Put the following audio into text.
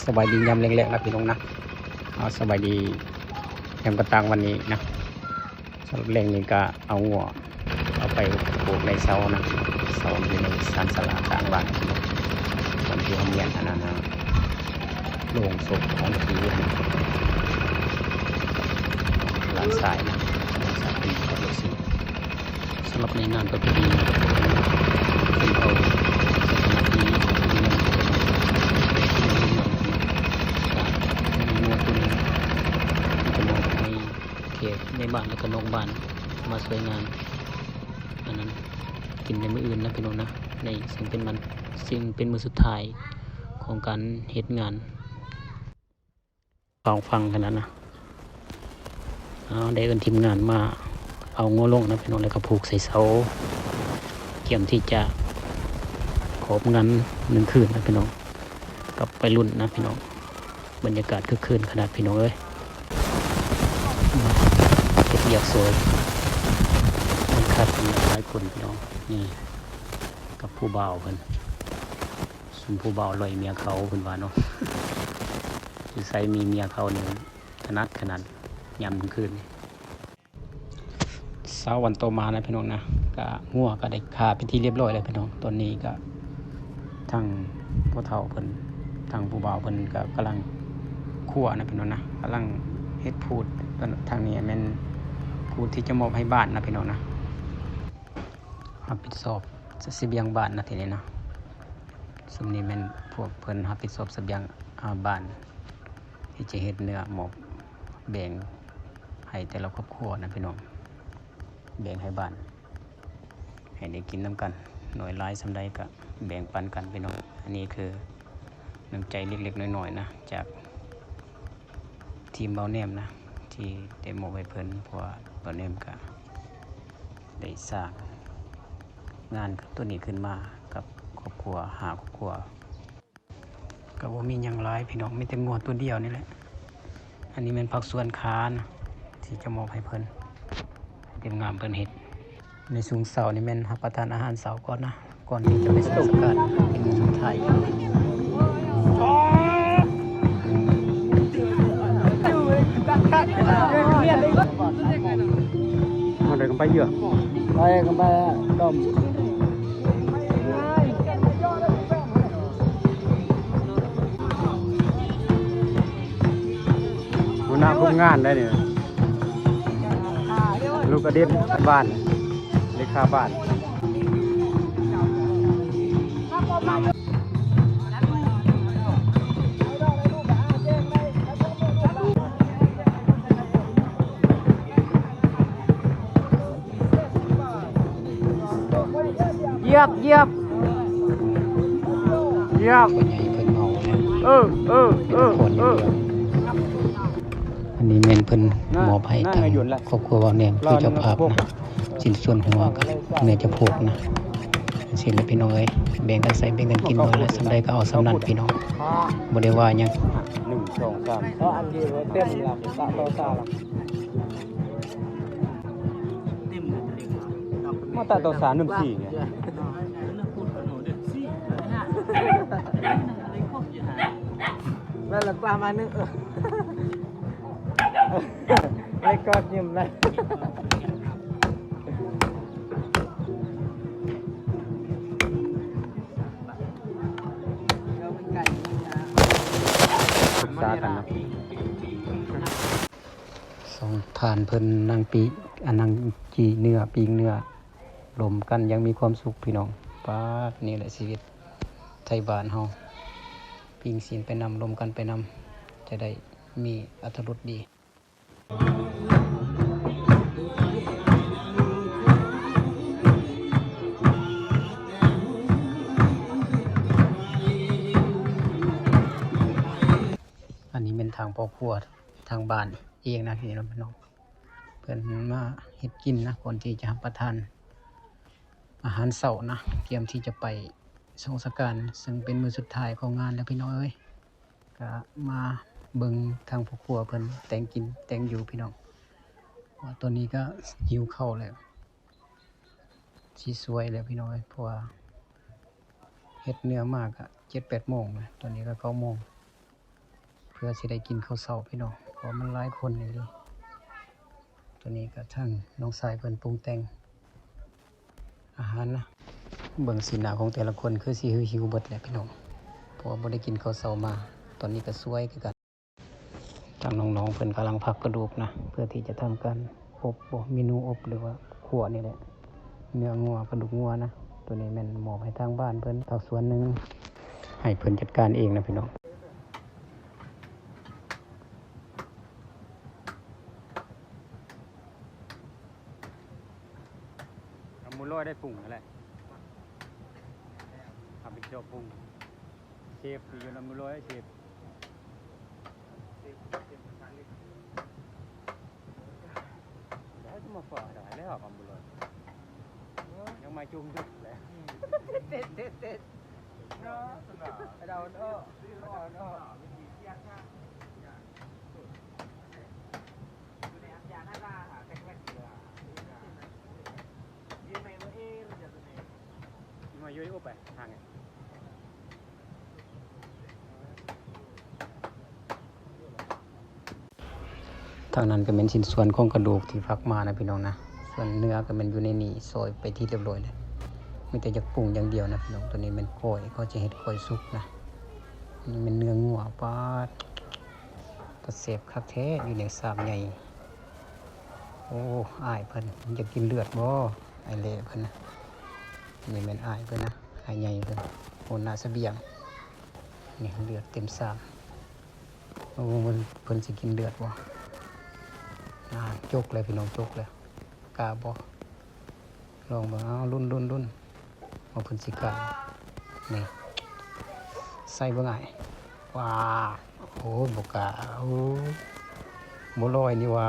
สบายดียามแรงๆนะพี่น้องนะสบายดียามกระตังวันนี้นะสำหรับแรงนี้ก็เอางัวเอาไปปลูกในเสานะเสาอยู่ในศาลากลางบ้านคนที่เขาเมียนอันนั้นนะโรงศพของผีหลานสายนะหลานสายเป็นคนรู้สึกสำหรับในงานประเพณีเป็นเอาในบ้านแล้วก็นอกบ้านมาสวยงามอันนั้นกินในมื้ออื่นนะพี่น้องนะในสิ่งเป็นมื้อสุดท้ายของการเฮ็ดงานฟังกันนะได้เอิ้นทีมงานมาเอางัวลงนะพี่น้องแล้วก็ผูกใส่เสาเกี่ยมที่จะขอบงาน1 คืนนะพี่น้องกับไปรุ่นนะพี่น้องบรรยากาศคึกคืนขนาดพี่น้องเอ้ยอยากสวยมันคัดเป็นหลายคนพี่น้องนี่กับผู้บ่าวเพิ่นส่วนผู้บ่าวลอยเมียเขาเพิ่นว่าเนาะคือใส่มีเมียเขาเนี่ยถนัดขนาดยามกลางคืนเช้าวันต่อมานะพี่น้องนะก็งัวก็ได้ฆ่าเป็นที่เรียบร้อยแล้วพี่น้องตอนนี้ก็ทางพ่อเฒ่าเพิ่นทางผู้บ่าวเพิ่นก็กำลังคั่วนะพี่น้องนะกำลังเฮ็ดพูดทางนี้แม่นผู้ที่จะมอบให้บ้านนะพี่น้องนะรับผิดชอบเสบียงบ้านนะทีนี้นะซึ่งนี้แม่นพวกเพิ่นรับผิดชอบเสบียงบ้านที่จะเฮ็ดเนื้อหมอบแบ่งให้แต่ละครอบครัวนะพี่น้องแบ่งให้บ้านให้ได้กินน้ำกันหน่วยหลายสำใดก็แบ่งปันกันพี่น้องอันนี้คือน้ำใจเล็กๆน้อยๆนะจากทีมเบาแนมนะที่ได้มอบให้เพิ่นเพราะว่าเบาแนมก็ได้สร้างงานตัวนี้ขึ้นมากับครอบครัว5 ครอบครัวก็บ่มีหยังหลายพี่น้องมีแต่งัวตัวเดียวนี่แหละอันนี้เป็นผักสวนคานะที่จะมอบให้เพิ่นทีมงานเพิ่นเฮ็ดในสูงเสานี่แม่นรับประทานอาหารเสาก่อนนะก่อนที่จะไปสู่สการเป็นมื้อสุดท้ายมาเดินกันไปเยอะไปกันไปดมหัวหน้าคุมงานได้เนี่ยลูกกระเด็นบ้านเลขาบ้านเยียบคนใหญ่เพิ่นเมาอันนี้แม่นเพิ่นมอบให้ทางครอบครัวเว้าแนมคือเจ้าภาพนะชิ้นส่วนหัวกับเนื้อจะโพกนะสิแล้วพี่น้องเอ้ยแบ่งกันใส่แบ่งกันกินหน่อยละสำใดก็เอาสำนั้นพี่น้องบ่ได้ว่าหยัง1 2 3เพราะอันนี้เต็มแล้วตะต่อตาแล้วมาตะต่อ3 1 4เนี่ยนั่นแหละประมาณนึงไม่กอดยิ้มเลยศึกษากันนะสองทานเพิ่นนั่งปีนั่งจีเนื้อปีเนื้อลมกันยังมีความสุขพี่น้องป้านี่แหละชีวิตไทยบ้านเฮาปิงศีลไปนำลมกันไปนำจะได้มีอรรถรสดีอันนี้เป็นทางพ่อครัวทางบ้านเองนะพี่น้องเพิ่นมาเฮ็ดกินนะก่อนที่จะรับประทานอาหารเช้านะเตรียมที่จะไปสงสการซึ่งเป็นมื้อสุดท้ายของงานแล้วพี่น้องเอ้ยก็มาเบิ่งทางพ่อครัวเพิ่นแต่งกินแต่งอยู่พี่น้องว่าตอนนี้ก็หิวข้าวแล้วสิสวยแล้วพี่น้องเอ้ยเพราะว่าเฮ็ดเนื้อมากก็ 7-8 โมงตอนนี้ก็9 โมง พื่อสิได้กินข้าวเช้าพี่น้องเพราะมันหลายคนนี่ดิตัวนี้ก็ทั้งน้องสายเพิ่นปรุงแต่งอาหารนะเบิ่งสีหน้าของแต่ละคนคือสิหิวเบิดแหละพี่น้องเพราะว่าบ่ได้กินข้าวเช้ามาตอนนี้ก็สวยคือกันทางน้องๆเพิ่นกำลังพักกระดูกนะเพื่อที่จะทำการอบบ่เมนูอบหรือว่าขั่วนี่แหละเนื้องัวกระดูกงัวนะตัวนี้แม่นมอบให้ทางบ้านเพิ่นผักสวนหนึงให้เพิ่นจัดการเองนะพี่น้องเอาหมูลอยได้ปรุงอะไรทำเป็นเจ้าปรุงเชฟอยู่นำหมูลอยเชฟแล้วจะมาฝ่าได้แล้วครับหมูลอยยังมาจุ่มจุดเลยเด็ดเนาะเราเนาะมาอยู่ที่อุปไปทางไงทางนั้นก็เป็นชิ้นส่วนของกระดูกที่ฟักมานะพี่น้องนะส่วนเนื้อก็เป็นอยู่ในนี่ซอยไปที่เรียบร้อยเลยมีแต่จะปรุงอย่างเดียวนะพี่น้องตัวนี้เป็นก้อยเขาจะเห็ดก้อยสุกนะนี่เป็นเนื้องัวปลาตะเสบคักแท้อยู่ในสามใหญ่โอ้อ้ายเพิ่นอยากกินเลือดบ่ไอเล่เพิ่นนะนี่เป็นอ้ายเพิ่นนะอ้ายใหญ่เพิ่นโหน้าเสบียงนี่เลือดเต็มสามโอ้มันเพิ่นสิกินเลือดบ่จกเลยพี่น้องจกเลยกาบ่ลองบ่เอารุ่นเอาเพิ่นสิกานี่ใส่บ่ง่ายว้าโอ้บ่กาโอ้บ่ลอยนี่ว่า